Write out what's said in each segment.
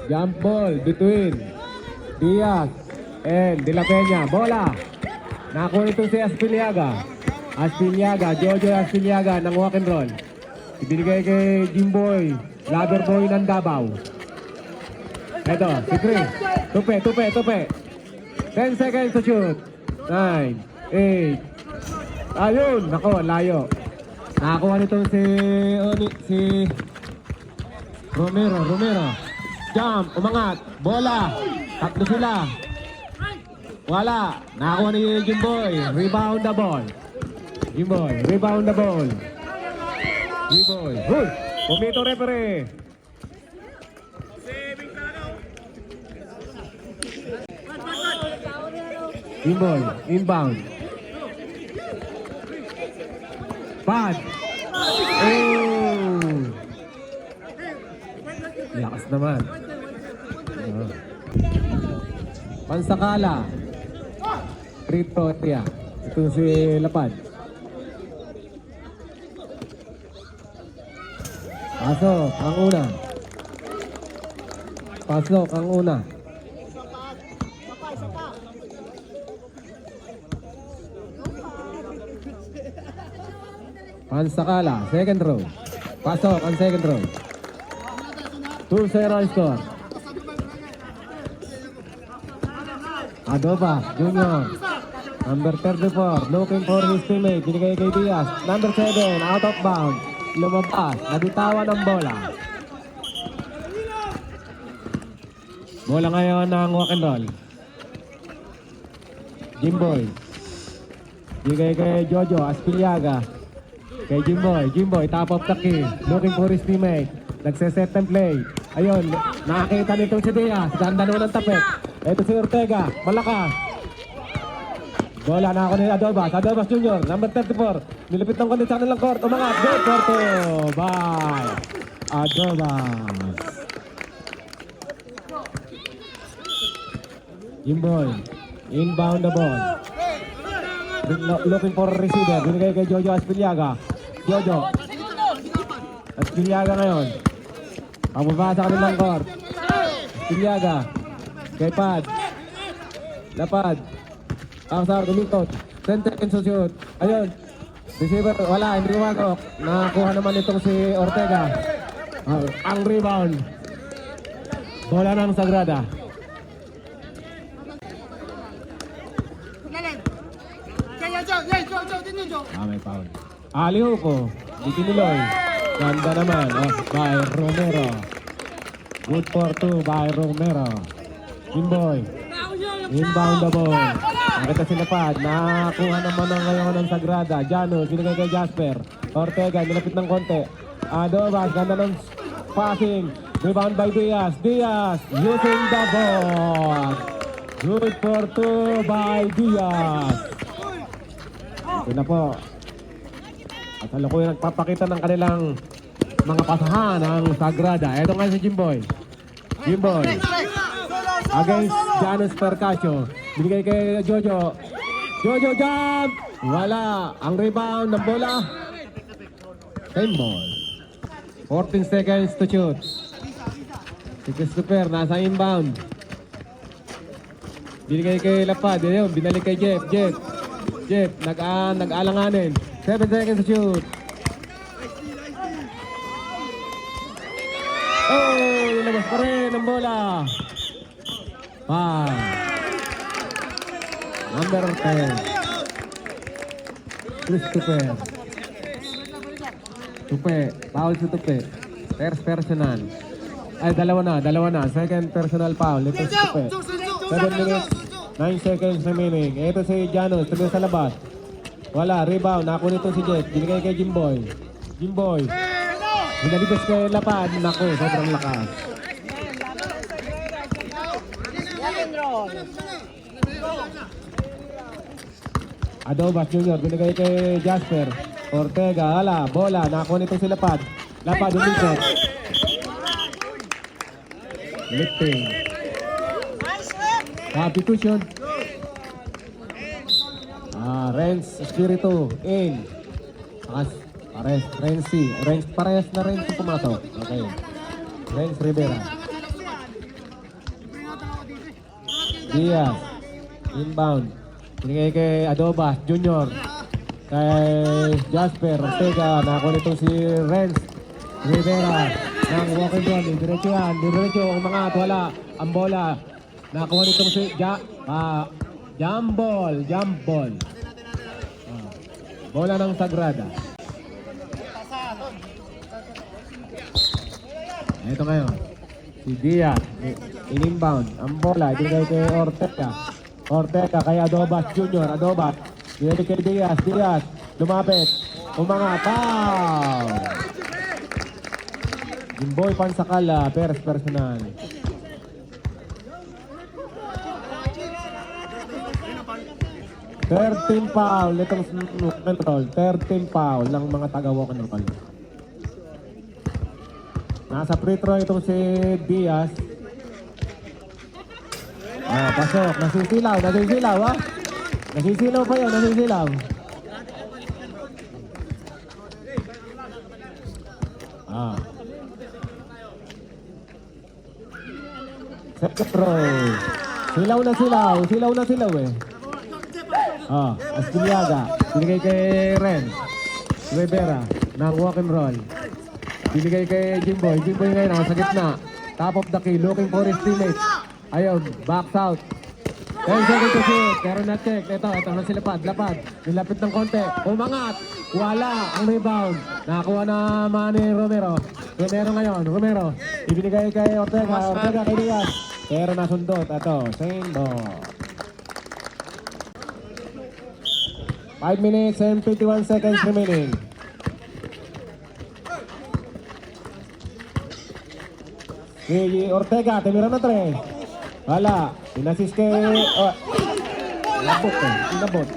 Jump ball between Diaz and De La Peña. Bola. Nakuha ito si Aspiliaga. Jojo Aspiliaga ng walk and roll. Ibinigay kay Jimboy, lover boy ng Davao. Eto, si Chris. Tupe. 10 seconds to shoot. 9, 8. Ayun, nako, layo. Nakakuha nito si Romero. Jump, umangat. Bola. Tatlo sila. Wala. Nakakuha ni Jimboy. Rebound the ball. Jimboy. Huy! Pumito referee. Jimboy. Inbound. Pad. Oh! Lakas naman. Pansakala. Free throw area. Ito si Lapad. Pasok ang una. Pansakala, second row. Pasok ang second row. 2-0 score. Adoba, Junior. Number 34, looking for his teammate. Binigay kay Diaz. Number 7, out of bounds. Lumabas, nabitawan ang bola. Bola ngayon ng walk and roll. Jimboy. Binigay kay Jojo Aspiliaga. Kay Jimboy, top of the key. Looking for his teammate. Nagseset and play. Ayun, nakakita nito si Diaz. Ganda naman ng tapet. Ito si Ortega, malakas. Bola na ako ni Adobas Junior, number 34. Nilipit ng kundi sa kanilang court. Umangat, good for 2 by Adobas. Jimboy, inbound the ball. Looking for a receiver. Binigay kay Jojo Aspiliaga. Aspiliaga ngayon. Pababa sa kanilang court. Aspiliaga. Kay Pad. Lapad. Aksar, gumintot. 10 seconds to shoot. Ayun. Receiver, wala. Hindi gumagok. Nakakuha naman itong si Ortega. Ang rebound. Bola ng Sagrada. May foul. Aliho po. Di tinuloy. Ganda naman. By Romero. Good for 2 by Romero. Jimboy. Inbound the ball. Nakita sila Pad. Nakakuha naman ng ngayon ng Sagrada. Janus. Binigay kay Jasper. Ortega. Nilapit ng konti. Adobas. Ganda ng passing. Rebound by Diaz. Using the ball. Good for 2 by Diaz. Ito na po. At halukuyan nagpapakita ng kanilang mga pasahan ng Sagrada. Ito nga si Jimboy. Against Janus Percasio. Binigay kay Jojo. Jojo jump! Wala. Ang rebound ng bola. Time ball. 14 seconds to shoot. Si Christopher nasa inbound. Binigay kay Lapad. Ayun, binalik kay Jeff. Jeff, nag-alanganin. 7 seconds to shoot. Oh, nilabas pa rin ang bola. 5. Number 10. Christopher. Tupe. Foul si Tupe. First personal. Ay, dalawa na. Second personal foul. Ito si Tupe. 7 minutes. 9 seconds remaining. Ito si Janus. Tuloy sa labas. Wala. Rebound. Naku nito si Jet. Binigay kay Jimboy. Binalibas kay Lapad. Naku, sobrang lakas. Adobas Junior. Binigay kay Jasper. Ortega. Hala. Bola. Naku nito si Lapad. Umitot. Lifting. Substitution. Renz Espiritu in. Renz parehas na Renz pumasok. Okay. Renz Rivera. Diaz. Inbound. Binigay kay Adobas Junior. Kay Jasper Ortega. Nakakuha nito si Renz Rivera ng walk and roll. Diretso yan. Diretso ang mga wala. Ang bola. Nakakuha nito si jump ball. Bola ng Sagrada. Ito ngayon. Si Diaz. In-inbound. Ang bola. Ibigay kay Ortega. Ortega kay Adobas Junior. Adobas. Ibigay kay Diaz. Diaz. Lumapit. Umangat. Foul! Jimboy Pansakala. Personal. Thirteen foul. Itong control. 13 foul ng mga taga-walk and roll. Nasa free throw itong si Diaz. Pasok. Nasisilaw ha? Nasisilaw pa yun, nasisilaw. Second throw. Silaw na silaw eh. Asbiliaga. Binigay kay Ren Rivera ng walk and roll. Binigay kay Jimboy. Jimboy ngayon nasa gitna. Top of the key. Looking for his teammate. Ayun. Backs out. 10 seconds to shoot. Pero na-check. Ito na si Lapad. Nilapit ng konti. Umangat. Wala. Ang rebound. Nakakuha na Manny Romero. Romero. Ibinigay kay Ortega. Ortega kay Diaz. Pero nasundot. Ito. Same ball. 5 minutes and 51 seconds remaining. Si Ortega, timira na 3. Wala. Inassist kay... Inabot.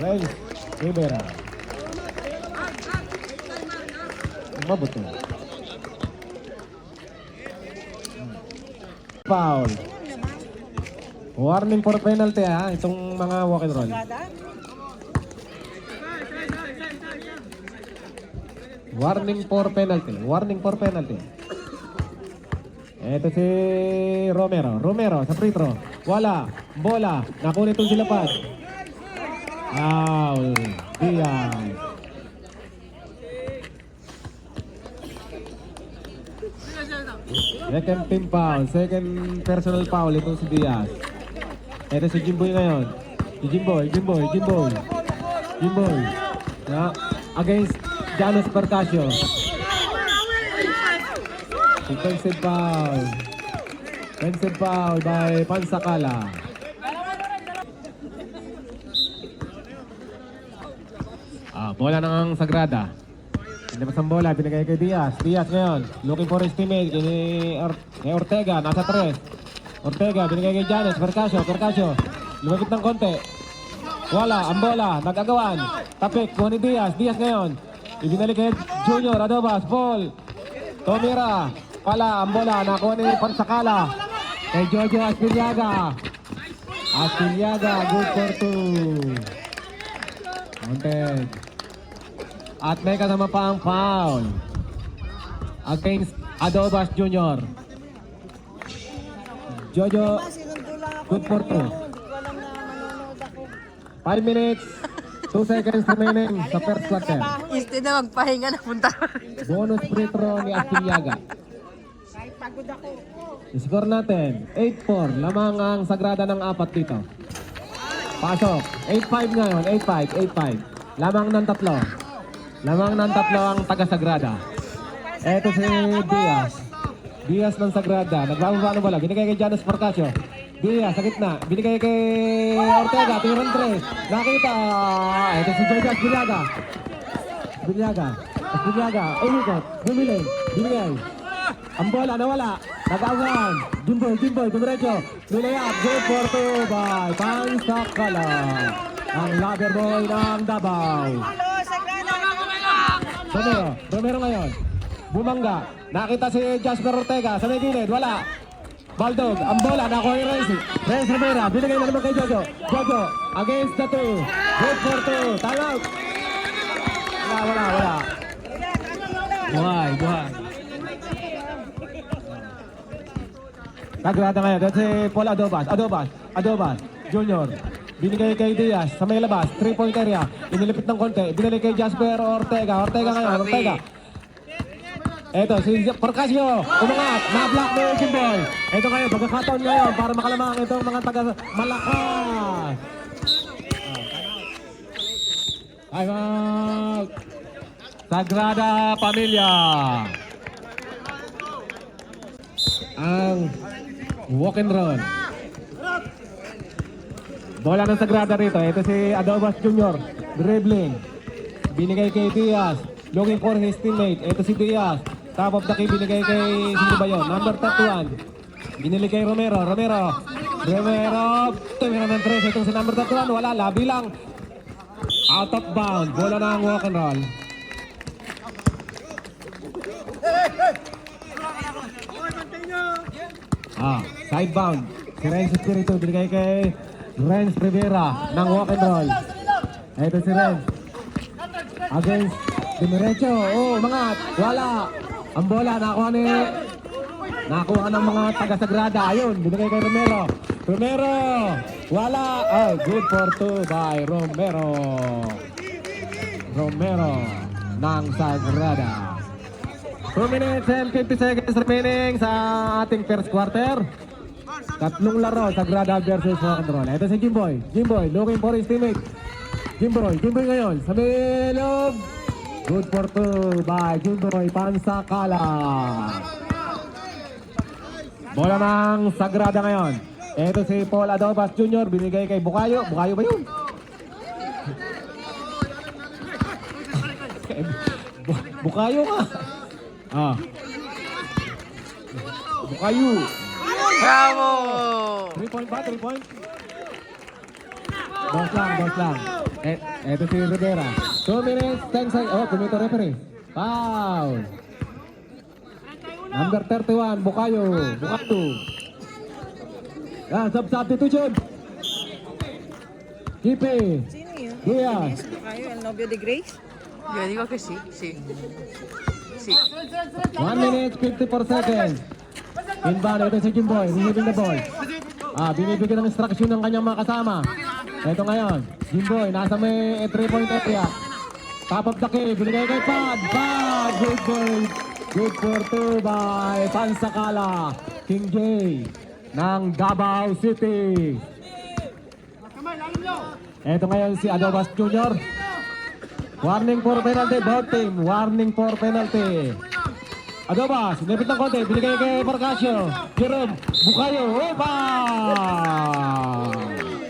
Renz Rivera. Inabot eh. Foul. Warning for penalty ha, itong mga walk and roll. Warning for penalty. Ito si Romero sa free throw. Wala. Bola. Nakunin itong silapad. Foul. Diaz. Second team foul. Second personal foul itong si Diaz. Ito si Jimboy ngayon. Si Jimboy. Against Janos Percasio. Defensive foul by Pansakala. Bola ng Sagrada. Pinabas ang bola, binigay kay Diaz. Diaz ngayon, looking for his teammate. Kay Ortega, nasa 3. Ortega, binigay kay Janos Percasio. Lumapit ng konti. Wala, ang bola, nagagawan. Tapik, buwan ni Diaz. Diaz ngayon. Ibinalik kay Junior, Adobas, Paul. Tomira. Pala, ang bola, nakuha ni Pansakala. Kay Jojo Asbiliaga, good for 2. Counted. At may kasama pa ang foul against Adobas Junior. Jojo, good for 2. 5 minutes, 2 seconds remaining sa first quarter. Instead na magpahinga na punta. Bonus free throw ni Asbiliaga. Score natin, 8-4. Lamang ang Sagrada ng 4 dito. Pasok, 8-5 ngayon, 8-5. Lamang ng 3. Ang taga-Sagrada. Eto si Diaz ng Sagrada. Nagbababa ng bola. Binigay kay Janos Percasio. Diaz sa gitna. Binigay kay Ortega. Tingnan 3. Nakita. Eto si Jojo Asbiliaga. Umikot. Bumili. Binigay. Ang bola nawala. Nag-awan. Jimboy. Dumiretso. Nilayap. Good for 2 by Pansakala. Ang lover boy ng Davao. Romero ngayon. Bumangga. Nakita si Jasper Ortega sa may gilid. Wala. Baldog. Ang bola. Nakuha ni Renz Rivera. Binigay na naman kay Jojo. Against the 2. Good for 2. Time out. Wala. Buhay. Sagrada ngayon. That's si Paul Adobas. Adobas. Junior. Binigay kay Diaz sa may labas. 3-point area. Inilipit ng konti. Binalik kay Jasper Ortega. Ortega ngayon. Ortega. Eto, si Percasio. Umangat. Na-block mo yung Jimboy. Eto ngayon. Pagkakataon ngayon para makalamang itong mga taga-Malakas. Time out. Sagrada Familia. Ang walk and roll. Bola ng Sagrada rito. Ito si Adobas Jr. Dribbling. Binigay kay Diaz. Looking for his teammate. Ito si Diaz. Top of the key. Binigay kay sino ba yun? Number 31. Binili kay Romero. Tumira ng 3. Itong si number 31. Wala. Labi lang. Out of bound. Bola ng walk and roll. Sidebound. Si Renz Espiritu. Binigay kay Renz Rivera ng walk and roll. Ito si Renz. Against Dimirecho. Umangat. Wala. Ang bola nakuha ng mga taga-Sagrada. Ayun. Binigay kay Romero. Wala. Good for 2 by Romero ng Sagrada. 2 minutes and 50 seconds remaining sa ating first quarter. Tatlong laro, Sagrada versus Walk and Roll. Ito si Jimboy. Looking for his teammate. Jimboy ngayon. Sa bilog. Good for 2 by Jimboy Pansakala. Bola ng Sagrada ngayon. Ito si Paul Adobas Jr. Binigay kay Bukayo. Bukayo ba yun? Bukayo ka. Bukayo. Bravo! 3 point ba? 3 point? Boss lang. Ito si Rivera. 2 minutes, 10 seconds. Kumito referee. Foul. Number 31, Bukayo. Substitution. Kipe. Sino yun? Diaz. Kayo, El Novio de Grace? Yo digo que sí. 1 minute, 54 seconds. Inbound, ito si Jimboy. Receiving the ball. Binibigyan ng instruction ng kanyang mga kasama. Ito ngayon. Jimboy, nasa may 3-point area. Top of the key. Binigay kay Pad. Good ball. Good for 2 by Pansakala. King J ng Davao City. Ito ngayon si Adobas Jr. Warning for penalty. Both team. Warning for penalty. Adobas, nipit ng konti. Binigay kay Percasio. Jerome. Bukayo. Opa!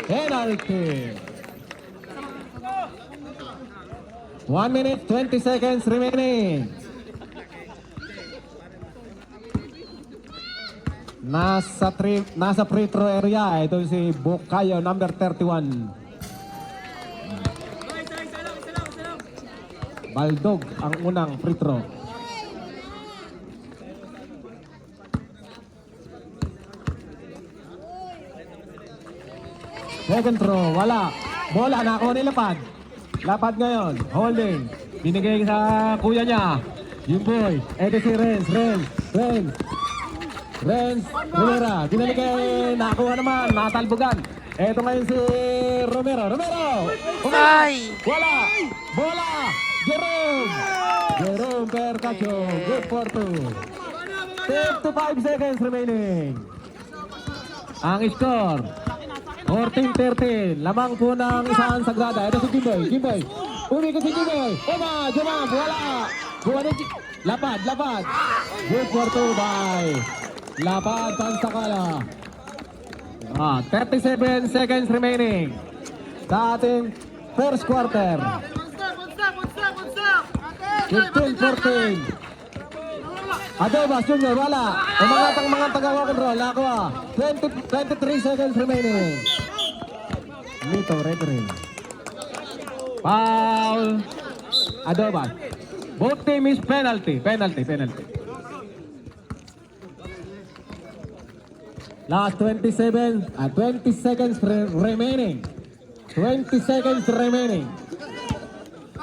Penalty. 1 minute, 20 seconds remaining. Nasa free throw area. Ito si Bukayo, number 31. Baldog ang unang free throw. Second throw, wala. Bola, nakuha ni Lapad. Lapad ngayon, holding. Binigay sa kuya niya. Yung boy. Ito si Renz Rivera. Binigay, nakuha naman, natalbugan. Ito ngayon si Romero. Ay! Wala. Bola. Jerome Percasio. Good for 2. 55 seconds remaining. Ang score 14-13. Lamang po ng isang Sagrada. Ito si Jimboy. Umikot si Jimboy. Jumam. Wala. Lapad. Good for 2 by Lapad Pansakala. 37 seconds remaining sa ating first quarter. 15-14. Adobas Jr. wala. Umangat ang mga taga-walk and roll. Nakuha. 23 seconds remaining. Mito, referee. Foul. Adobas. Both team is penalty. Last 20 seconds remaining. 20 seconds remaining.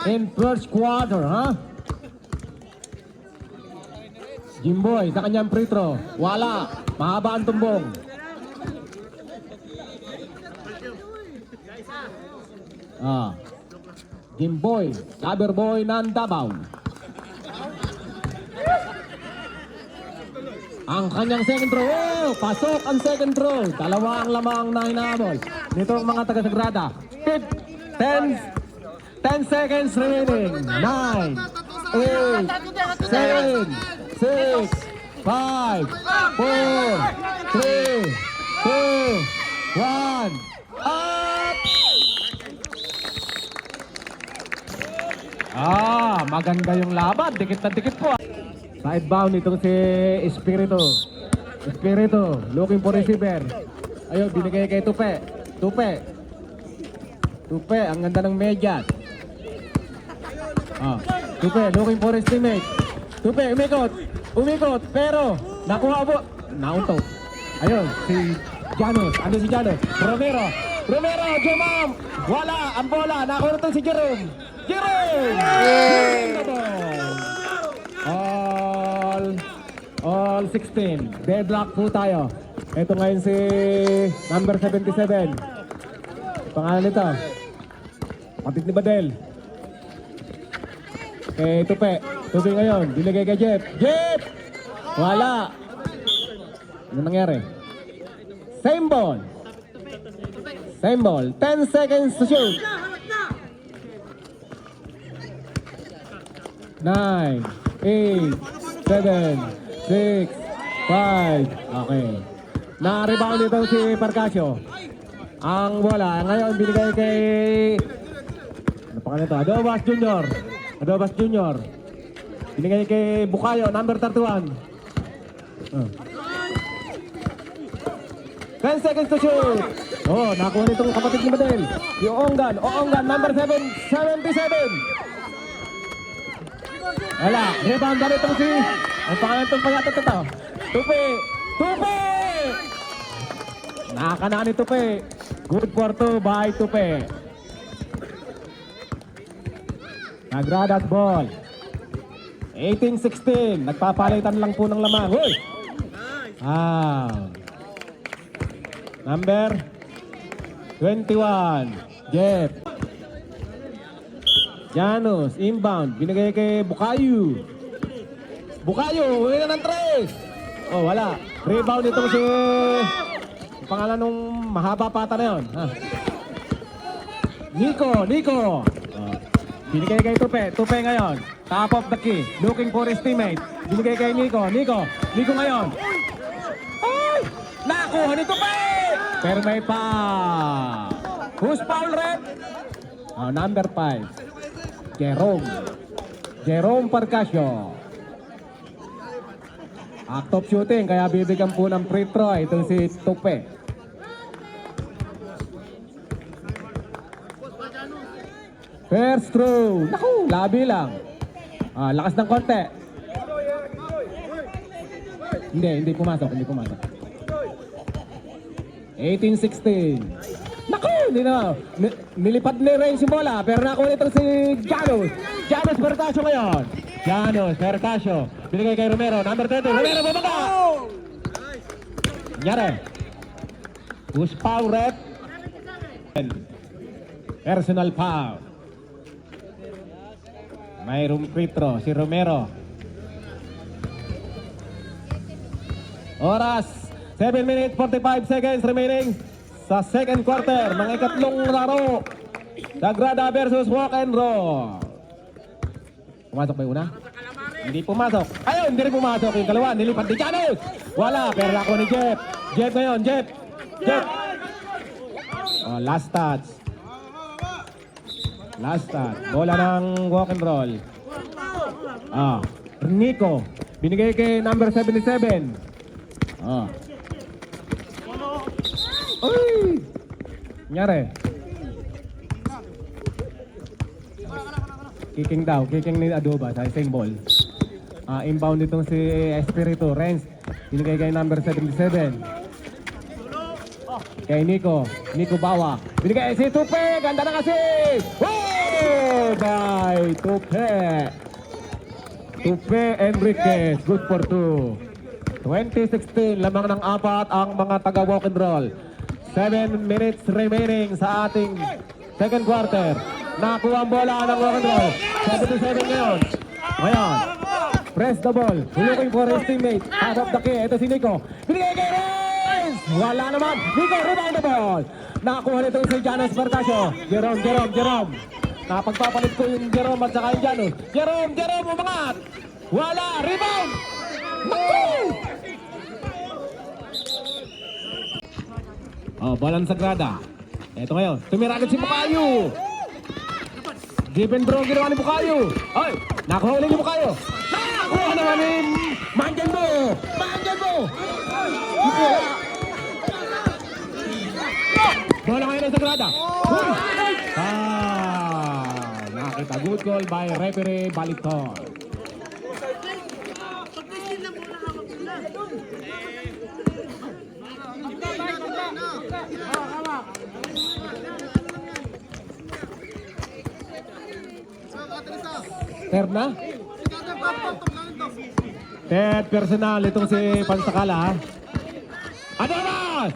In first quarter, Jimboy sa kanyang free throw. Wala. Mahaba ang tumbong. Jimboy, cover boy ng Davao. Ang kanyang second throw. Oh, pasok ang second throw. Dalawa ang lamang na hinahabol. Dito ang mga taga-Sagrada. 10 seconds remaining. 9, 8, 7, 6, 5, 4, 3, 2, 1. Up! Maganda yung laban. Dikit na dikit po. Sidebound itong si Espiritu. Espiritu, looking for receiver. Ayun, binigay kay Tupe. Tupe, ang ganda ng medyas. Tupe, looking for his teammate. Tupe, umikot, pero nakuha po. Nauntok. Ayun, si Janos. Ano si Janos? Romero, Jumam. Wala, ang bola. Nakuha ito si Jerome. All 16. Deadlock po tayo. Ito ngayon si number 77. Pangalan nito. Kapit ni Badel. Tupe ngayon. Binigay kay Jeff. Wala. Ano nangyari? Same ball. 10 seconds to shoot. 9, 8, 7, 6, 5. Okay. Na-rebound ito si Parcasio. Ang bola ngayon binigay kay ano pa kanito? Adobas Junior. Binigay kay Bukayo, number 31. 10 seconds to shoot. Nakuha nitong kapatid ni Madel. Yung Oongan, number 77. Wala, rebound na itong si ang pangalan itong payatot ito. Tupe! Nakakanaan ni Tupe. Good for 2 by Tupe. Sagradas ball. 18-16. Nagpapalitan lang po ng lamang. Hoy! Number 21. Jeff. Janos, inbound. Binigay kay Bukayo. Uwi na ng 3. Wala. Rebound itong si pangalan nung mahaba pata na yun. Nico. Binigay kay Tupe ngayon. Top of the key. Looking for his teammate. Binigay kay Nico ngayon. Ay! Nakuha ni Tupe! Pero may pa. Who's foul red? Number 5. Jerome Parcasio. Act of shooting, kaya bibigyan po ng free throw itong si Tupe. First throw. Naku, labi lang. Lakas ng konti. Hindi pumasok. 18-16. Naku, hindi na. Nilipad ni Range yung bola, pero nakuha nito si Janos Parcasio ngayon. Binigay kay Romero, number 30. Romero, bumaba! Nyari. Who's foul red? Personal foul. Mayroong free throw si Romero. Oras 7 minutes 45 seconds remaining sa second quarter ng ikatlong laro. Sagrada versus Walk and Roll. Pumasok ba yung una? Hindi pumasok. Ayun, hindi rin pumasok. Yung kalawa, nilipad ni Janos. Wala, pero ako ni Jeff. Jeff ngayon, Jeff. Last touch. Bola ng Walk and Roll. Nico. Binigay kay number 77. Uy! Nyari. Kicking ni Adoba sa same ball. Inbound itong si Espiritu. Renz. Binigay kay number 77. Kay Nico Bawa. Binigay si Tupe. Ganda na kasi. Oh! By Tupe. Tupe Enriquez, good for 2. 2016, lamang ng 4 ang mga taga walk and roll. 7 minutes remaining sa ating second quarter. Nakuha ang bola ng walk and roll. 7-7 ngayon. Ngayon, press the ball. Looking for his teammate. Out of the key. Ito si Nico. Binigay kay Renz! Wala naman. Nico, rebound the ball. Nakuha nito si Janos Bertasio. Jerome. Napagpapalit ko yung Jerome at saka yung Janos. Jerome, umangat. Wala, rebound. Naku! Oh, bola ng Sagrada. Ito ngayon, tumira agad si Bukayo. Give and draw ginawa ni Bukayo. Ay, nakuha ulit ni Bukayo. Nakuha naman ni Mangenbo. Bola ngayon ng Sagrada. Nakita, good goal by referee Baliton. Third na? Third personal itong si Pansakala. Adomas!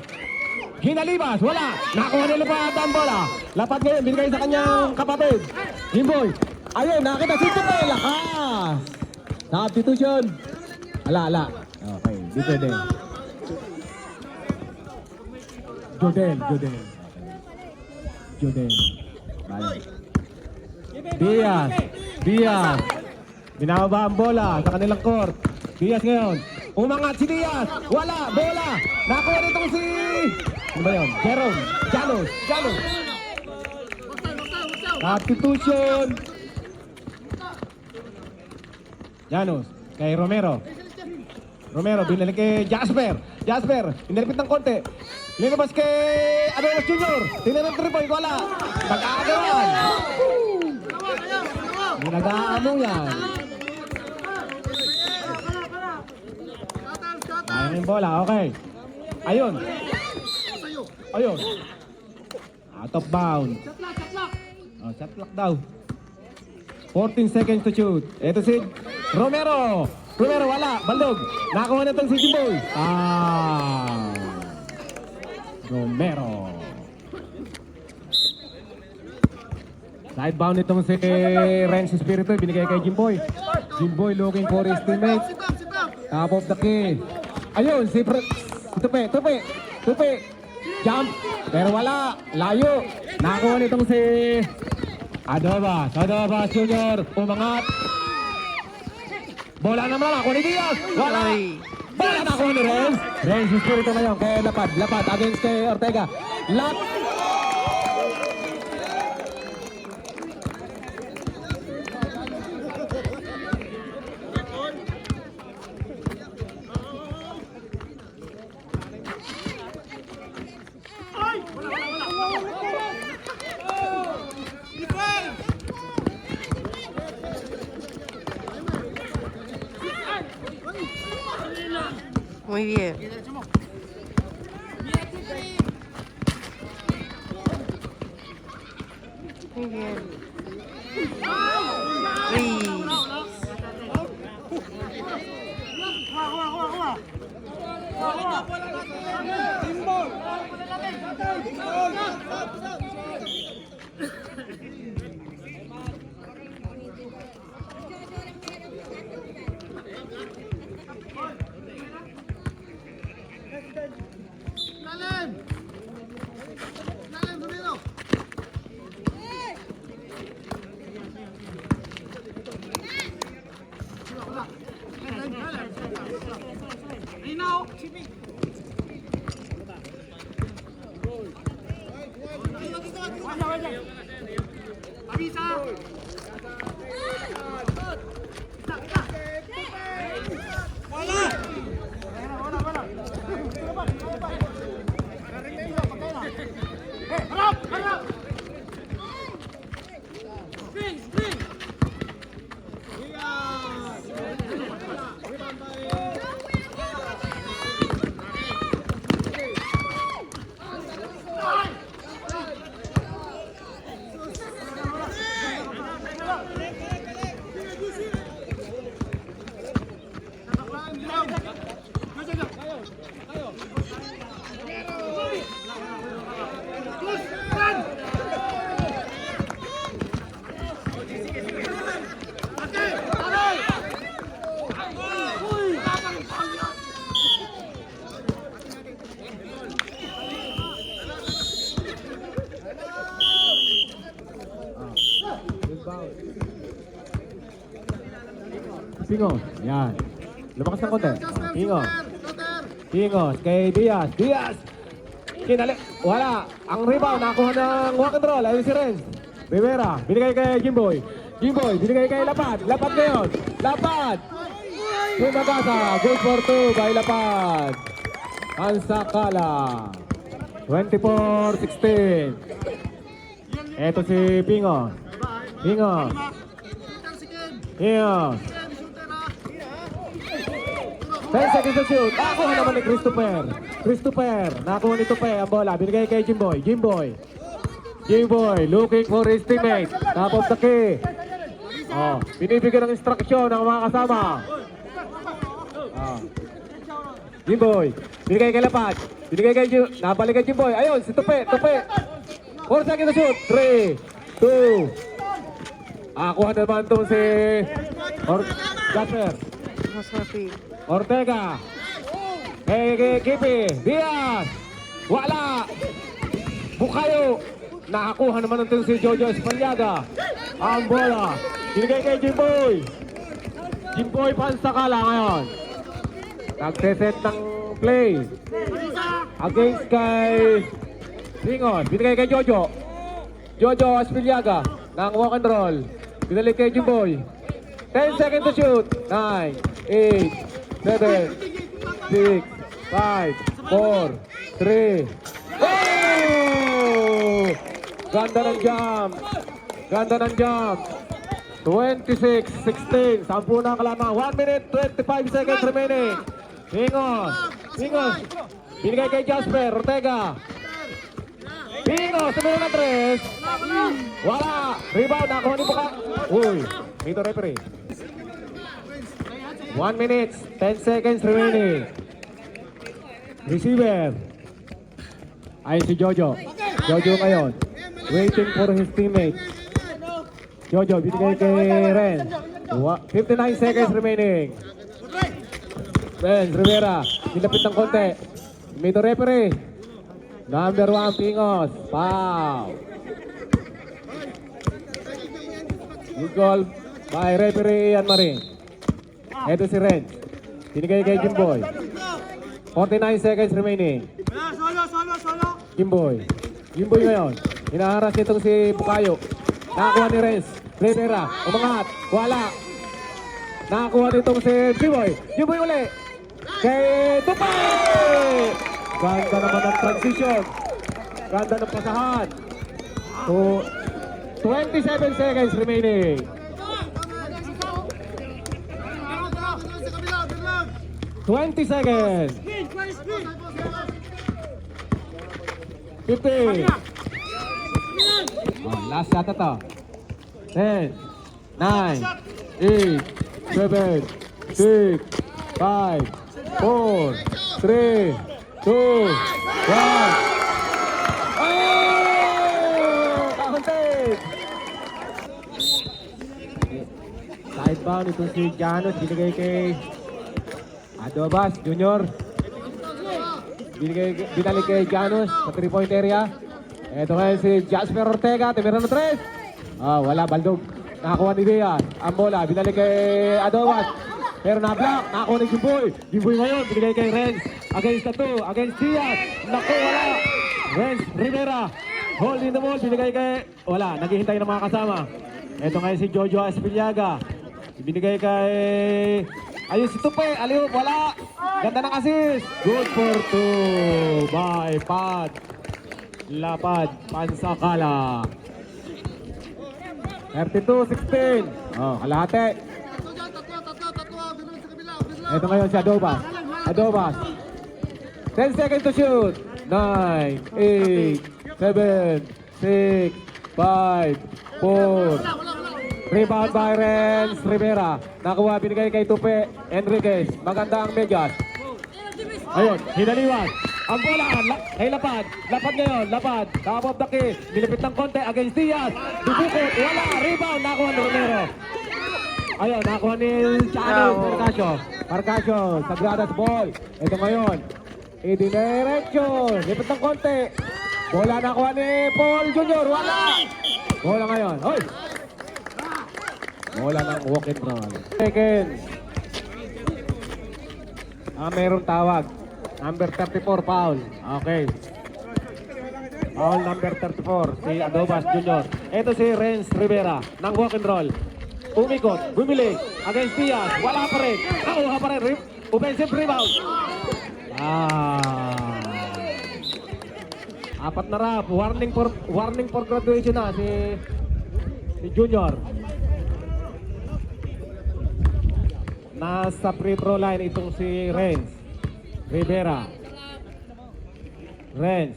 Hinalibas, wala. Nakuha nila pa ang bola. Lapat ngayon, binigay sa kanyang kapatid. Jimboy. Ayun, nakita si Tupe. Lakas. Substitution. Ala. Okay, di pwede. Jodel. Balik. Diaz. Binababa ang bola sa kanilang court. Diaz ngayon. Umangat si Diaz. Wala. Bola. Nakuha nitong si... Ano ba yun? Jerome. Janos. Substitution. Janos. Kay Romero, binalik kay Jasper. Inilipit ng konti. Linabas kay Adomas Jr. Tinanong 3 point. Wala. Pag-aagawan. Ginagaano yan. Ayun yung bola. Okay. Ayun. Out of bounds. Shot clock daw. 14 seconds to shoot. Ito si Romero, wala. Baldog. Nakuha na itong si Jimboy. Romero. Sidebound itong si Renz Espiritu. Binigay kay Jimboy. Jimboy looking for his teammates. Top of the key. Ayun, si Tupe. Jump. Pero wala. Layo. Nakuha nitong si Adobas Junior. Umangat. Bola naman ako ni Diaz. Wala. Bola nakuha ni Renz. Renz Espiritu ngayon kay Lapad against kay Ortega. Muy bien. Muy bien. Pingos, yan. Lumakas ng konti. Pingos. Pingos kay Diaz. Diaz! Kinali. Wala. Ang rebound, nakuha ng walk and roll. Ayun si Renz. Rivera, binigay kay Jimboy. Jimboy, binigay kay Lapad. Lapad ngayon. Lapad! Sumagasa. Good for 2 by Lapad. Ansakala. 24-16. Eto si Pingos. Pingos. Pingos. 10 seconds to shoot. Nakuha naman ni Christopher. Christopher. Nakuha ni Tupe ang bola. Binigay kay Jimboy. Jimboy. Jimboy. Looking for his teammate. Top of the key. Oh, binibigyan ng instruction ng mga kasama. Oh. Jimboy. Binigay kay Lapad. Binigay kay Jimboy. Nabalik kay Jimboy. Ayun, si Tupe. Tupe. 4 seconds to shoot. 3, 2. Nakuha naman itong si Jasper. Mas mapi. Ortega. Kipi. Diaz. Wala. Bukayo. Nakakuha naman ng si Jojo Espaliaga. Ang bola. Binigay kay Jimboy. Jimboy Pansakala ngayon. Nagseset ng play. Against kay Pingos. Binigay kay Jojo. Jojo Espaliaga. Ng walk and roll. Binalik kay Jimboy. 10 seconds to shoot. 9, 8, 7, 6, 5, 4, 3. Oh! Ganda ng jump. Ganda ng jump. 26-16. 10 na kalamang. 1 minute, 25 seconds remaining. Pingos. Pingos. Binigay kay Jasper. Ortega. Pingos. Tumulong na 3. Wala. Rebound. Nakuha ni Buka. Uy. Ito referee. 1 minute, 10 seconds remaining. Receiver. Ay si Jojo. Jojo ngayon. Waiting for his teammate. Jojo, binigay kay Ren. 59 seconds remaining. Ren, Rivera. Nilapit ng konti. Mito referee. Number 1, Pingos. Foul. Good goal by referee Ian Maring. Ito si Ren. Binigay kay Jimboy. 49 seconds remaining. Jimboy. Jimboy ngayon. Hinaharas nitong si Bukayo. Nakakuha ni Renz. Rivera. Umangat. Wala. Nakakuha nitong si Jimboy. Jimboy uli. Kay Tupay! Ganda naman ang transition. Ganda ng pasahan. 27 seconds remaining. 20 seconds. 50. Oh, last shot na to. 10, 9, 8, 7, 6, 5, 4, 3, 2, 1. Oh! Counted! Sidebound ito si Janos. Binigay kay Adobas Junior. Binalik kay Janos sa 3-point area. Ito ngayon si Jasper Ortega. Timira ng 3. Wala, baldog. Nakakuha ni Diaz. Ang bola, binalik kay Adobas. Pero na-block. Nakakuha ni Jimboy. Jimboy ngayon, binigay kay Renz. Against the 2. Against Diaz. Naku, wala. Renz, Rivera. Hold in the ball. Binigay kay... Wala, naghihintay ng mga kasama. Ito ngayon si Jojo Espaliaga. Binigay kay... Ayun si Tupe, aliw, wala. Ganda ng assist. Good for 2 by Pat. Lapad, Pansakala. 32-16. Kalahati. Ito ngayon si Adobas. Adobas. 10 seconds to shoot. 9, 8, 7, 6, 5, 4. Rebound by Renz Rivera. Nakuha, binigay kay Tupe Enriquez. Maganda ang medyas. Ayun, hinaliwan. Ang bola, kay Lapad. Lapad ngayon, Lapad. Top of the key. Nilipit ng konti against Diaz. Dubukot, wala. Rebound, nakuha ni Romero. Ayun, nakuha ni Chano. Marcasio. Marcasio, Sagradas ball. Ito ngayon. Idinerecho. Nilipit ng konti. Bola nakuha ni Paul Jr. Wala. Bola ngayon. Hoy! Bola ng walk and roll. Seconds. Meron tawag. Number 34, foul. Okay. Foul number 34, si Adobas Jr. Ito si Renz Rivera ng walk and roll. Umikot, bumili against Diaz. Wala pa rin. Nakuha pa rin. Offensive rebound. Apat na rap. Warning for graduation na si Junior. Nasa free throw line itong si Renz Rivera. Renz.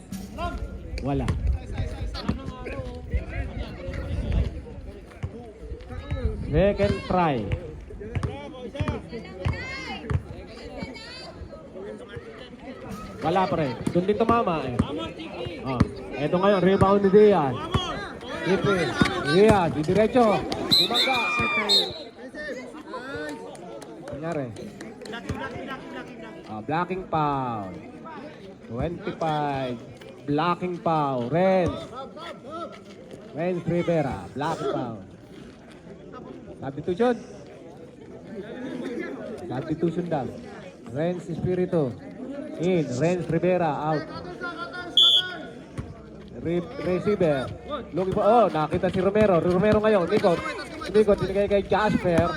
Wala. Second try. Wala pa rin. Doon din tumama eh. Oh. Eto ngayon, rebound ni Diaz. Diaz, diretso. Bumangga. Nangyari. Blocking foul. 25. Blocking foul. Renz Rivera. Blocking foul. Substitution. Substitution daw. Renz Espiritu. In. Renz Rivera out. Receiver. Looking for, nakita si Romero. Romero ngayon. Ikot, binigay kay Jasper.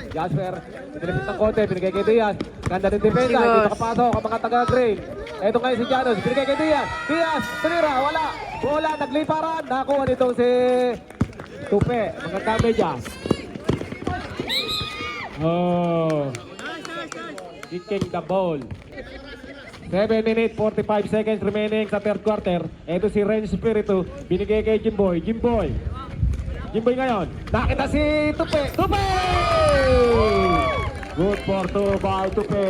Pinilipit ng konti, binigay kay Diaz. Ganda ng depensa, hindi makapasok ang mga taga-grain. Eto ngayon si Janos, binigay kay Diaz. Diaz, tinira, wala. Bola, nagliparan. Nakuha nitong si Tupe. Mga kamedya. Kicking the ball. 7 minutes, 45 seconds remaining sa third quarter. Ito si Renz Espiritu, binigay kay Jimboy. Jimboy ngayon, nakita si Tupe. Good for 2 by Tupe.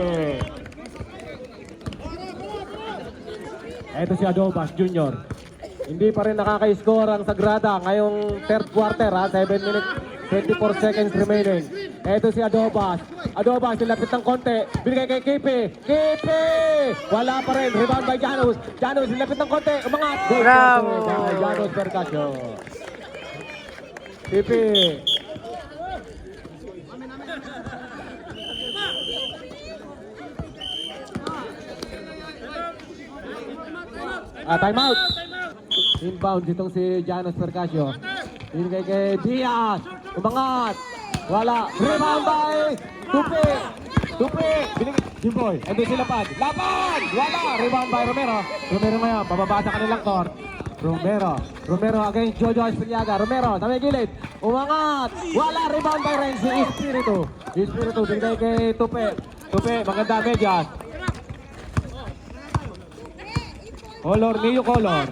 Ito si Adobas Jr. Hindi pa rin nakaka-score ang Sagrada ngayong third quarter. 7 minutes, 24 seconds remaining. Ito si Adobas. Nilapit ng konti. Binigay kay Kipe. Wala pa rin. Rebound by Janos. Nilapit ng konti. Umangat. Bravo. Janos Percasio. Kipe. Time out. Inbound itong si Janos Percasio. Binigay kay Diaz. Umangat. Wala. Rebound by Tupe. Binigay. Jimboy. Ito si Lapad. Wala. Rebound by Romero. Romero ngayon. Pababa sa kanilang court. Romero against Jojo Espiliaga. Romero sa may gilid. Umangat. Wala. Rebound by Renz Espiritu. Binigay kay Tupe. Maganda medyas. New color.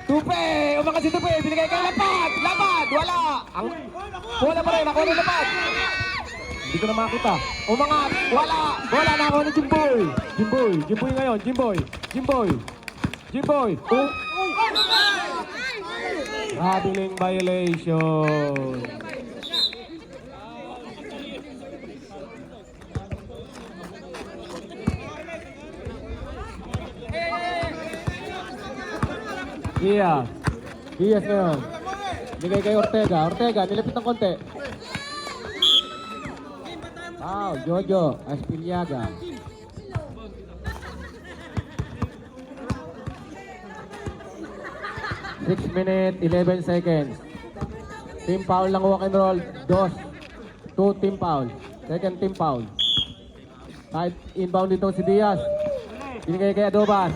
Tupe! Umangat si Tupe! Binigay kay Lapad! Wala! Bola pa rin! Nakuha ni Lapad! Hindi ko na makita. Umangat! Wala! Bola! Nakuha ni Jimboy ngayon! Jimboy! Traveling violation. Diaz ngayon. Bigay kay Ortega, nilapit ng konti. Jojo Espiliaga. 6 minutes, 11 seconds. Team foul lang walk and roll. 2 team foul. Second team foul. Kahit inbound dito si Diaz. Binigay kay Adobas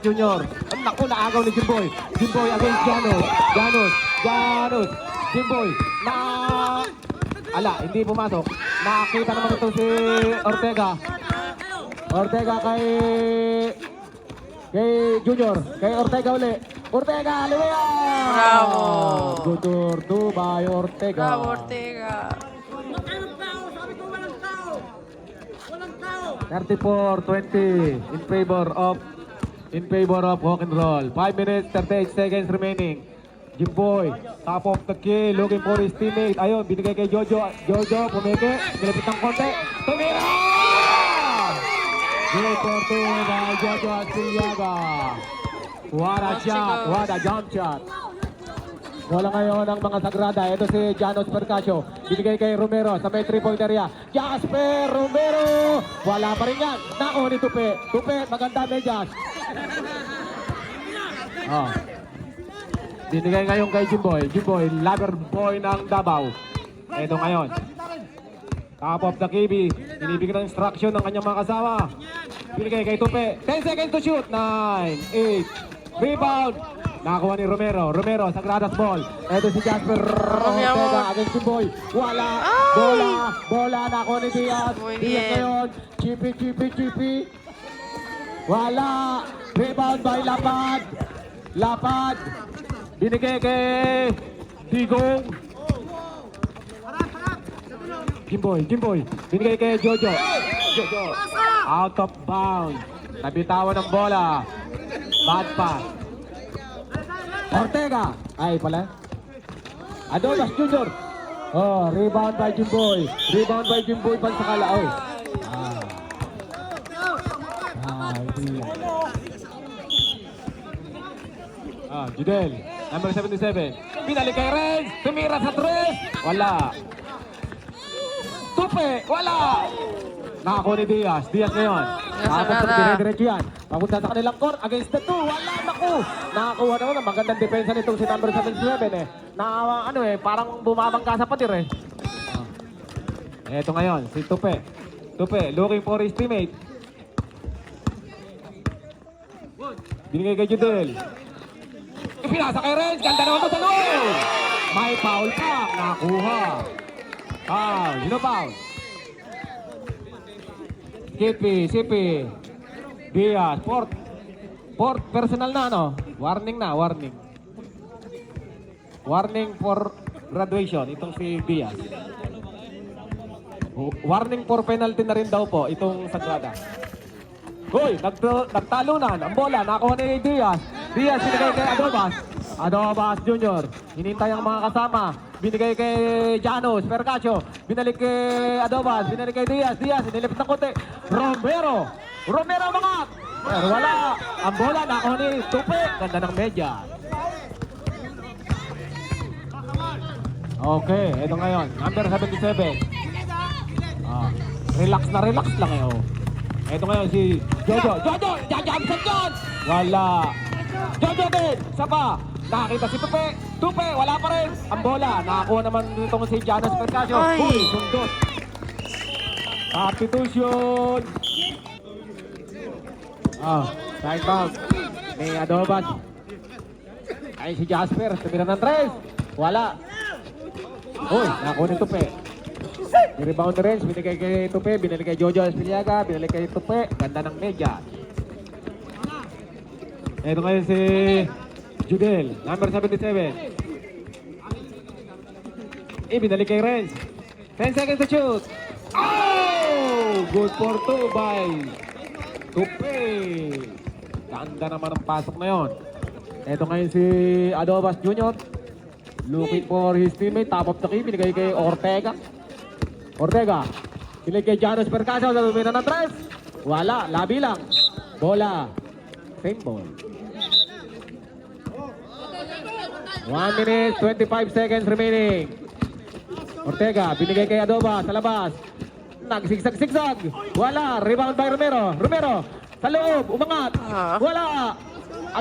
Jr. Naku, naagaw ni Jimboy against Janos. Jimboy hindi pumasok. Nakakita naman ito si Ortega kay Junior. Kay Ortega uli. Liwea! Bravo! Good for 2 by Ortega. Bravo, Ortega. Walang tao! Sabi ko walang tao! 34-20 in favor of walk and roll. 5 minutes, 38 seconds remaining. Jimboy, top of the key, looking for his teammate. Ayun, binigay kay Jojo. Jojo, pumiki, nilapit ng konti. Tumira! Good for 2 by Jojo Aspiliaga. What a shot, what a jump shot. Wala ngayon ang mga sagrada. Ito si Janos Percasio. Binigay kay Romero sa may 3-point area. Jasper Romero! Wala pa rin yan. Nako ni Tupe. Tupe, maganda medyas. Oh. Binigay ngayon kay Jimboy. Jimboy, lover boy ng Davao. Ito ngayon. Top of the KB. Binibigyan ng instruction ng kanyang mga kasama. Binigay kay Tupe. 10 seconds to shoot. 9, 8, rebound. Nakakuha ni Romero. Romero, Sagradas ball. Ito si Jasper Ortega against Jimboy. Wala. Bola. Bola. Nakakuha ni Diaz. Diaz ngayon. Chippy. Wala. Rebound by Lapad. Lapad. Binigay kay Digong. Jimboy. Binigay kay Jojo. Out of bounds. Nabitawan ng bola. Bad pass. Ortega. Ay pala. Adolas Junior. Oh, rebound by Jimboy. Pansakala. Oh. Hindi. Judel. Number 77. Pinali kay Renz. Tumira sa 3. Wala. Tupe. Wala. Nakakuha ni Diaz. Diaz ngayon. Dire-diretso yan. Papunta sa kanilang court. Against the 2. Wala. Naku. Nakakuha naman ang magandang depensa nitong si number 77 eh. Parang bumabangka sa padir eh. Eto ngayon. Si Tupe. Tupe. Looking for his teammate. Binigay kay Judel. Ipinasa kay Renz. Ganda naman ito sa loob. May foul pa. Nakuha. Foul. Sino foul? Sipi. Diaz. Fourth personal na ano? Warning. Warning for graduation. Itong si Diaz. Warning for penalty na rin daw po. Itong Sagrada. Hoy, nagtalunan. Ang bola. Nakuha ni Diaz. Diaz, binigay kay Adobas Junior. Hinintay ang mga kasama. Binigay kay Janos Percasio. Binalik kay Adobas. Binalik kay Diaz. Inilipit ng konti. Romero mga. Pero wala. Ang bola nakuha ni Tupe. Ganda ng media. Okay, ito ngayon. Number 77. Relax lang eh. Oh. Ito ngayon si Jojo. Jajamsan yan. Wala. Jojo din. Sapa. Nakakita si Tupe. Wala pa rin. Ang bola. Nakakuha naman itong si Janos Percasio. Uy, sundot. Substitution. Side bounce. May Adobas. Ay si Jasper. Tumira ng 3. Wala. Uy, nakakuha ni Tupe. Rebound na rin. Binigay kay Tupe. Binalik kay Jojo Aspiliaga. Binalik kay Tupe. Ganda ng media. Ito ngayon si Judel, number 77. Binalik kay Renz. 10 seconds to shoot. Oh! Good for 2 by Tupe. Ganda naman ang pasok na yon. Ito ngayon si Adobas Junior. Looking for his teammate. Top of the key. Binigay kay Ortega. Binigay kay Janos Percasio. Lumina ng 3. Wala. Labi lang. Bola. Same ball. 1 minute, 25 seconds remaining. Ortega, binigay kay Adoba sa labas. Nagsigsag-sigsag. Wala. Rebound by Romero. Sa loob. Umangat. Wala.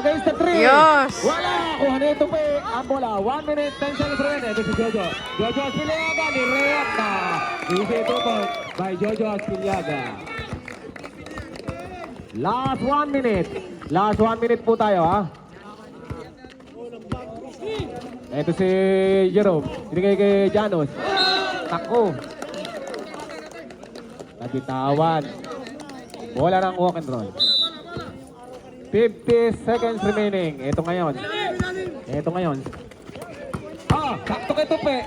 Against the 3. Yes. Wala. Kuha na ito pa ang bola. 1 minute, 10 seconds remaining. Ito si Jojo. Jojo Aspiliaga. Ni-react na. Easy 2 point by Jojo Aspiliaga. Last 1 minute. Last 1 minute po tayo ha. Ito si Jerome. Binigay kay Janos. Tako. Nabitawan. Bola ng walk and roll. 50 seconds remaining. Ito ngayon. Sakto kay Tupe.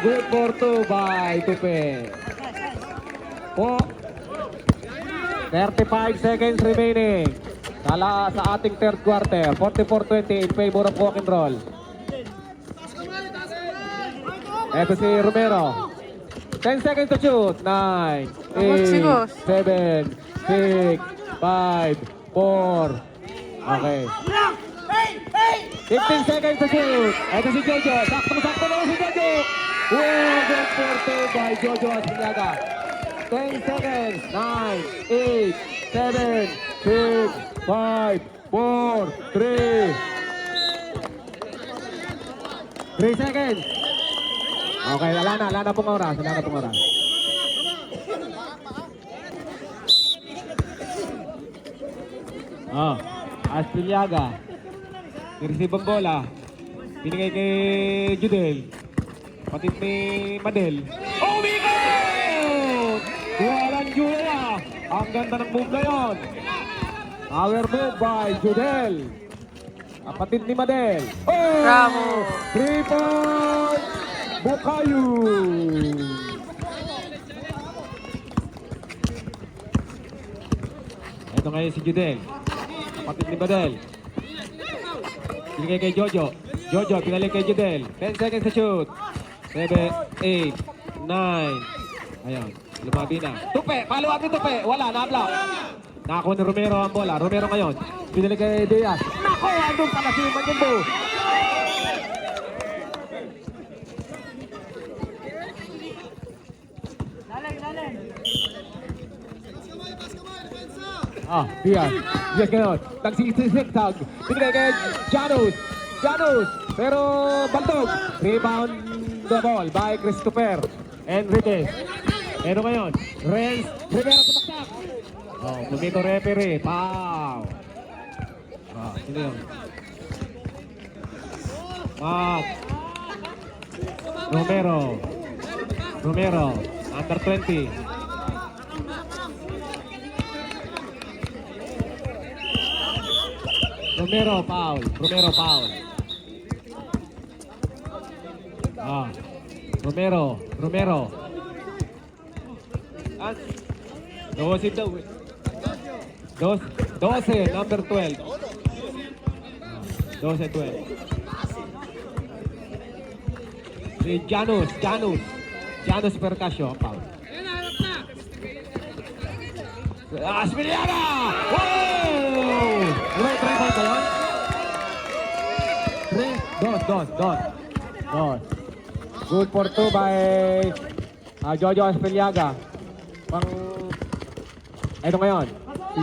Good for 2 by Tupe. 35 seconds remaining. Sa ating third quarter. 44-20 in favor of walk and roll. Ito si Romero. 10 seconds to shoot. 9, 8, 7, 6, 5, 4. Okay. 15 seconds to shoot. Ito si Jojo. Sakto na si Jojo. Wow, good for two by Jojo Aspiliaga. 10 seconds. 9, 8, 7, 6, 5, 4, 3. 3 seconds. Okay, wala na pong oras. Aspiliaga. Nireceive ang bola. Binigay kay Judel. Pati ni Madel. Oh, Miko! Walang Julia. Ang ganda ng move na yun. Power move by Judel. Kapatid ni Madel. Oh! Bravo! 3 points! Bukayo! Ito ngayon si Judel. Kapatid ni Madel. Binigay kay Jojo. Jojo, pinalik kay Judel. 10 seconds to shoot. 7, 8, 9. Ayan, lumabi na. Tupe, follow up ni Tupe. Wala, na-block. Nakakuha ni Romero ang bola. Romero ngayon. Pinalik kay Diaz. Nako, andun pala si Manjumbo. Diaz. Diaz ngayon. Nagsisiksag. Pinigay kay Janus. Pero baldog. Rebound the ball by Christopher Enriquez. Ano ngayon? Renz Rivera tumaktak. Pumito referee. Pow. Sino yun? Romero. Under 20. Romero foul. Romero. Dosin daw. 12, number 12. 12. Si Janus Percasio, foul. Aspiliaga! Wow! Ano yung 3 points ba yun? 2. Good for 2 by Jojo Aspiliaga. Ito ngayon, si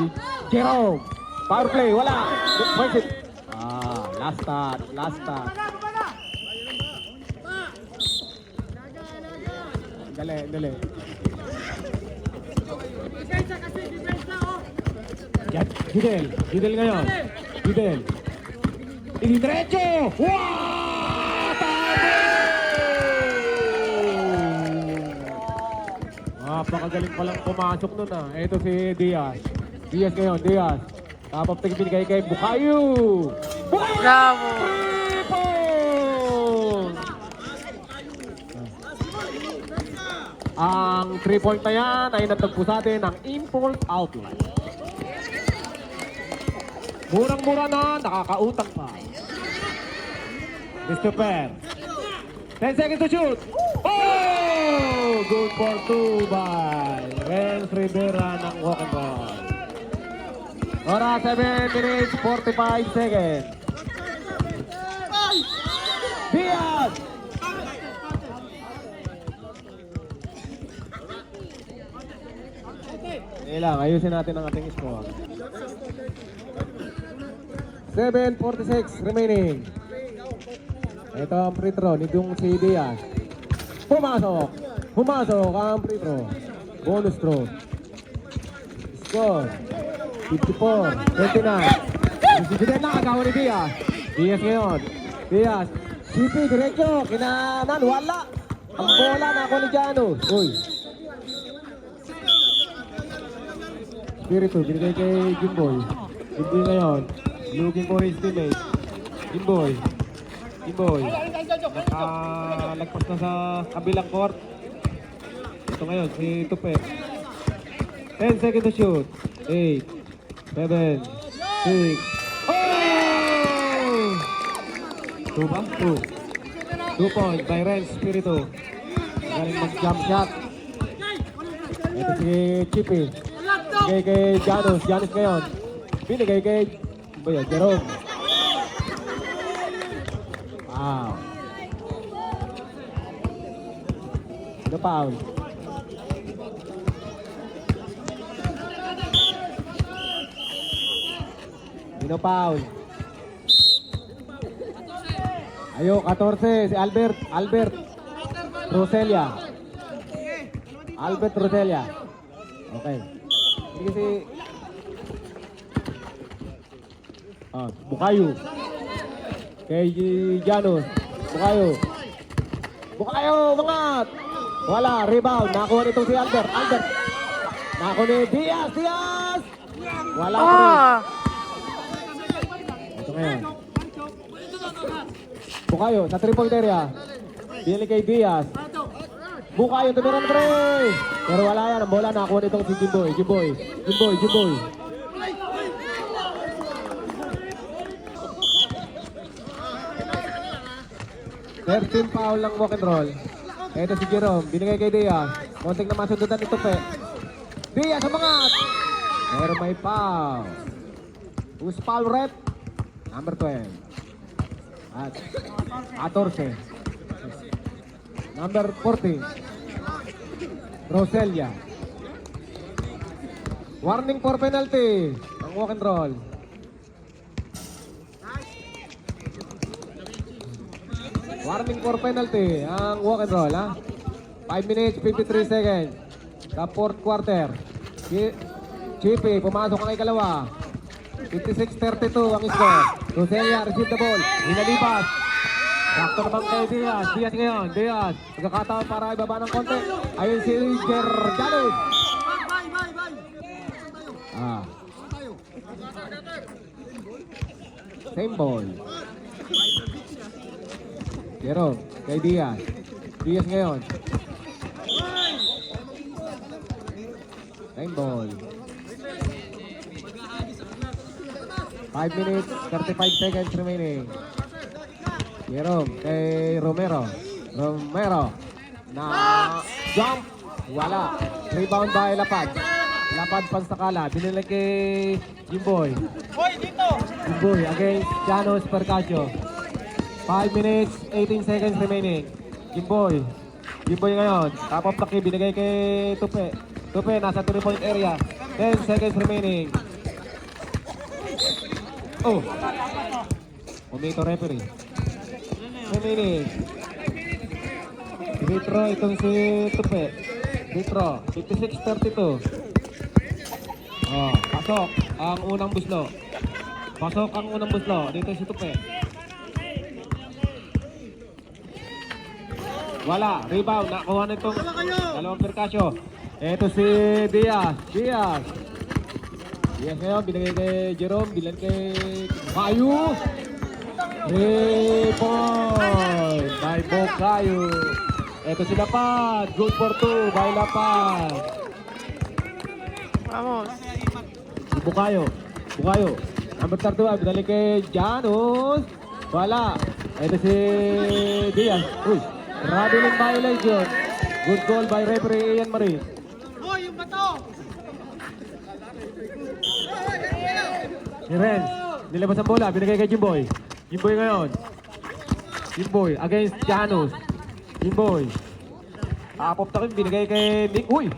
Jerome. Power play, wala. Points it. Last start. Dali. Judel ngayon. Diretso! Wow! Tabi! Napakagaling palang pumasok nun Ito si Diaz. Diaz. Tapos binigay kay Bukayo. Bravo! Ang 3-point na yan ay natagpo sa atin ng Impulse Outlet. Murang-mura na, nakakautang pa. Christopher. 10 seconds to shoot. Oh! Good for 2 by Renz Rivera ng walk and roll. Oras 7 minutes 45 seconds. Diaz! Ayusin natin ang ating score. 7:46 remaining. Ito ang free throw nitong si Diaz. Pumasok ang free throw. Bonus throw. Score 54-29. Sisigaw na kagawa ni Diaz. Diaz ngayon. CP diretso. Kinanan. Wala. Ang bola na ako ni Janus. Uy. Spirito. Binigay kay Jimboy. Jimboy ngayon. Looking for his teammate. Jimboy. Nakalagpas na sa kabilang court. Ito ngayon, si Tupe. 10 seconds to shoot. 8, 7, 6. Oh! 2 ba? 2. 2 point by Renz Espiritu. Galing mag-jump shot. Ito si Chippy. Binigay kay Janus. Janus ngayon. Binigay kay Jerome. Wow. Ano foul? Sino foul? Ayo, 14. Si Albert Roselia. Albert Roselia. Okay. Sige si Bukayo. Kay Janus. Bukayo, mangat! Wala, rebound. Nakuha nito si Albert. Nakuha ni Diaz. Wala pa rin. Ito ngayon. Bukayo, sa 3-point area. Binili kay Diaz. Bukayo, tumiran 3. Pero wala yan. Ang bola nakuha nitong si Jimboy. Jimboy. 13 foul ng walk and roll. Ito si Jerome, binigay kay Diaz. Muntik na masundutan ito pe. Diaz sa mangat. Pero may foul. Who's foul rep? Number 12. At 14. Number 14. Roselia. Warning for penalty. Ang walk and roll. Warning for penalty ang walk and roll, ha? 5 minutes, 53 seconds. Sa fourth quarter. Chippy, pumasok ang ikalawa. 56-32 ang score. Roselia, receive the ball. Hinalipas. Sakto naman kay Diaz. Diaz ngayon. Diaz. Magkakataon para ibaba ng konti. Ayun si Janus. Same ball. Jerome, kay Diaz. Diaz ngayon. Time ball. 5 minutes, 35 seconds remaining. Jerome, kay Romero. Na jump. Wala. Rebound by Lapad. Lapad pansakala. Binili kay Jimboy. Jimboy against Janus Percasio. 5 minutes, 18 seconds remaining. Jimboy ngayon. Top of the key, binigay kay Tupe. Tupe, nasa 3-point area. 10 seconds remaining. Oh! Umito referee. Remaining. Free throw itong si Tupe. Free throw. 56-32. Oh, pasok ang unang buslo. Dito si Tupe. Wala, rebound, nakuha nitong dalawang Percasio. Ito si Diaz ngayon, binigay kay Jerome, bilan kay Bukayo. 3 point by Bukayo. Ito si Lapad, good for 2 by Lapad. Vamos. Si Bukayo, number 32, binalik kay Janus. Wala, ito si Diaz. Uy, traveling violation. Good goal by referee Ian Marie. Hoy, yung bato! Si Renz, nilabas ang bola, binigay kay Jimboy. Jimboy ngayon. Against Janus. Jimboy. Apop takin, binigay kay Nick. Uy!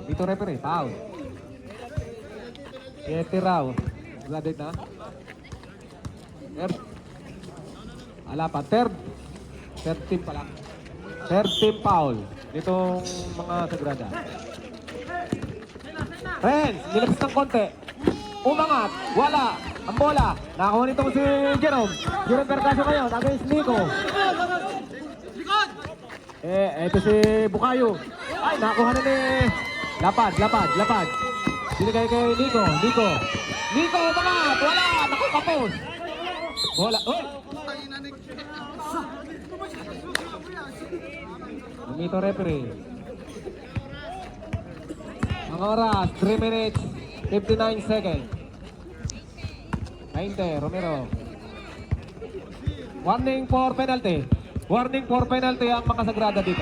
Dito referee, foul. Kete raw. Gradate na. Third team pala. Third team foul. Ditong mga Sagrada. Renz, nilabas ng konti. Umangat, wala. Ang bola, nakakuha nitong si Jerome Percasio ngayon against Nico. Ito si Bukayo. Ay, nakakuha na ni Lapad. Binigay kay Nico, umangat, wala. Nakakapos. Bola, uy. Umito referee. Ang oras, 3 minutes, 59 seconds. 20, Romero. Warning for penalty. Warning for penalty ang makasagrada dito.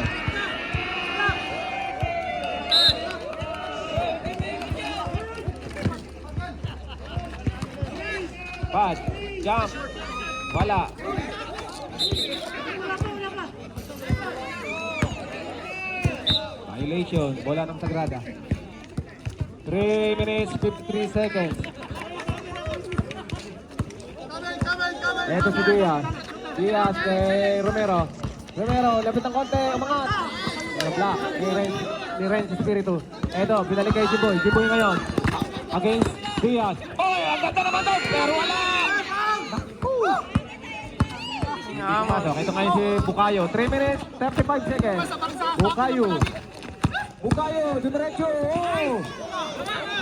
Bad. Jump. Wala. Violation. Bola ng Sagrada. 3 minutes, 53 seconds. Ito si Diaz. Diaz kay Romero. Romero, lapit ng konti. Umangat. Pero block. Ni Renz Espiritu. Ito, binalik kay Jimboy. Jimboy ngayon. Against Diaz. Oy, ang ganda naman doon. Pero wala. Ito ngayon si Bukayo. 3 minutes, 35 seconds. Bukayo. Bukayo, dumiretso. Oh.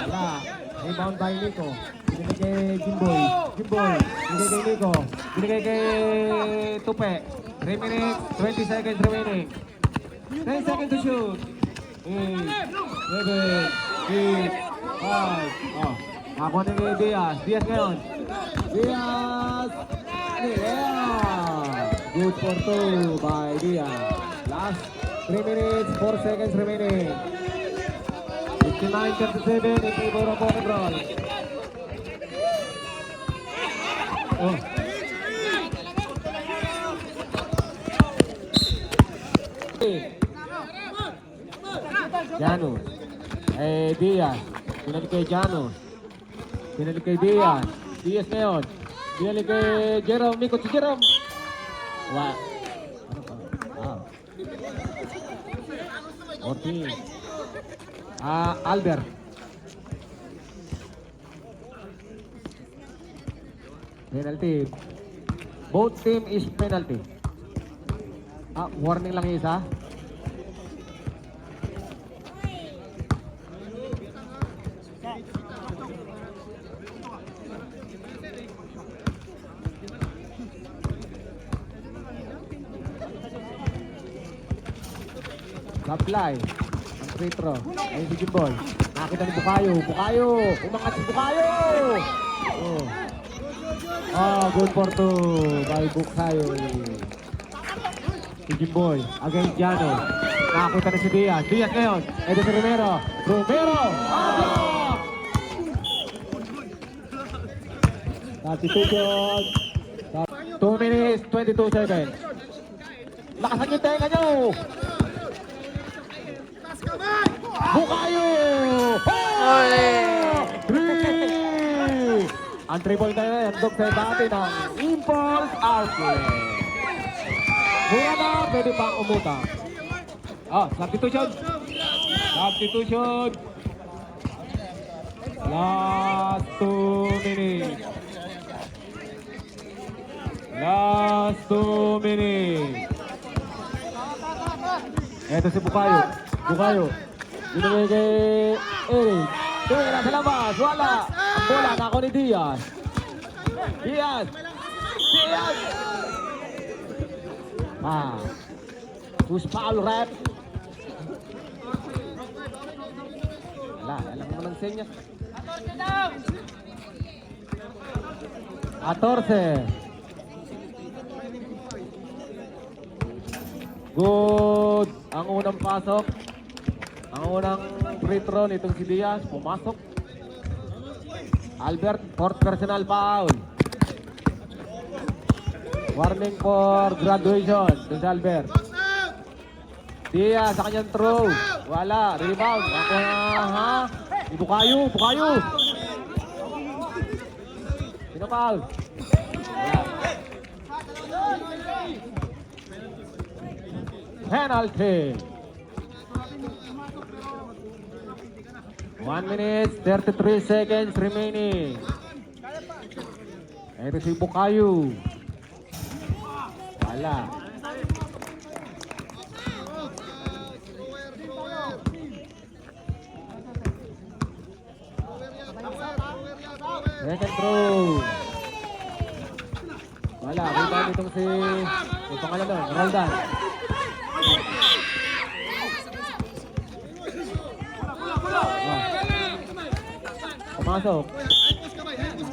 Wala. Rebound by Nico. Binigay kay Jimboy. Jimboy. Binigay kay Nico. Binigay kay Tupe. 3 minutes, 20 seconds remaining. 10 seconds to shoot. 8, 7, 8, 5. Oh. Nakakuha na kay Diaz. Diaz ngayon. Diaz. Yeah. Good for 2 by Diaz. Last 3 minutes, 4 seconds remaining. 59-37 in favor of Bonnebron. Oh. Janus. Diaz. Pinalik kay Janus. Pinalik kay Diaz. Diaz ngayon. Pinalik kay Jerome. Mikot si Jerome. Wow. Ano pa? Wow. 14. Albert. Penalty. Both team is penalty. Warning lang isa. Supply. Ang free throw. Ayun si Jimboy. Nakita ni Bukayo. Bukayo. Umangat si Bukayo. Good for 2 by Bukayo. Si Jimboy. Against Jano. Nakakita na si Diaz. Diaz ngayon. Ito si Romero. Romero. Substitution. 2 minutes, 22 seconds. Lakasan yung tenga nyo. Bukayo! Oh! 3! Ang 3-point na yan, dog sa dati ng Impulse Outlet. Mura na, pwede pang umutang. Substitution. Substitution. Last 2 minutes. Last 2 minutes. Ito si Bukayo. Bukayo. Binigay kay Eric. Tumira sa labas. Wala. Ang bola na ako ni Diaz. Diaz. Diaz. Who's foul rep? Wala. Alam mo ng senyas. 14. Good. Ang unang pasok. Ang unang free throw nitong si Diaz, pumasok. Albert, fourth personal foul. Warning for graduation. Ito si Albert. Diaz sa kanyang throw. Wala, rebound. Bukayo, Bukayo. Sino foul? Penalty. 1 minute, 33 seconds remaining. Ito si Bukayo. Wala. Second throw. Wala. Rebound itong si... Yung pangalan doon, Roldan. Pasok.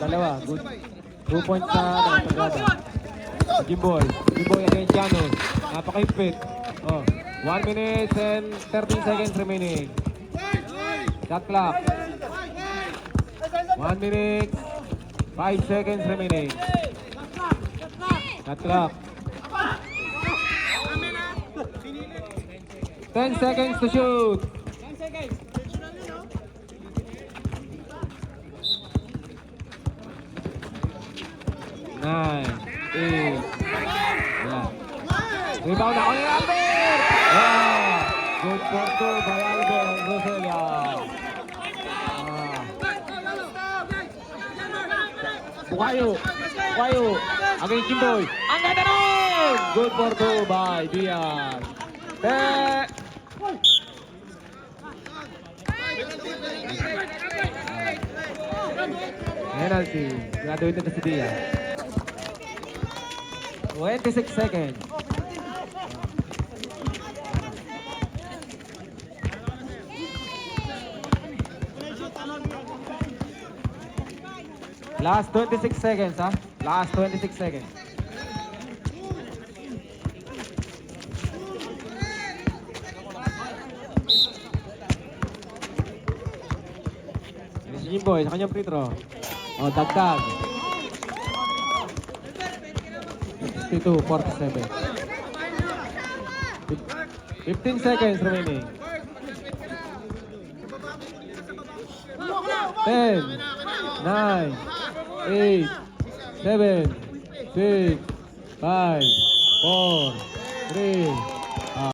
Dalawa. Good. 2 points sa Sagrada. Jimboy. Jimboy against Janos. Napaka-higpit. Oh. 1 minute and 13 seconds remaining. Shot clock. 1 minute, 5 seconds remaining. Shot clock. 10 seconds to shoot. 9, 8. Wala. Rebound ako ni Albert! Ah, good for 2 by Albert Rosella. Bukayo. Bukayo. Against Jimboy. Ang ganda nun! Good for 2 by Diaz. Penalty. Graduated na si Diaz. 26 seconds. Last 26 seconds, ha? Last 26 seconds. Yan si Jimboy sa kanyang free throw. O, dagdag. 62-47. 15 seconds remaining. 10, 9, 8, 7, 6, 5, 4, 3,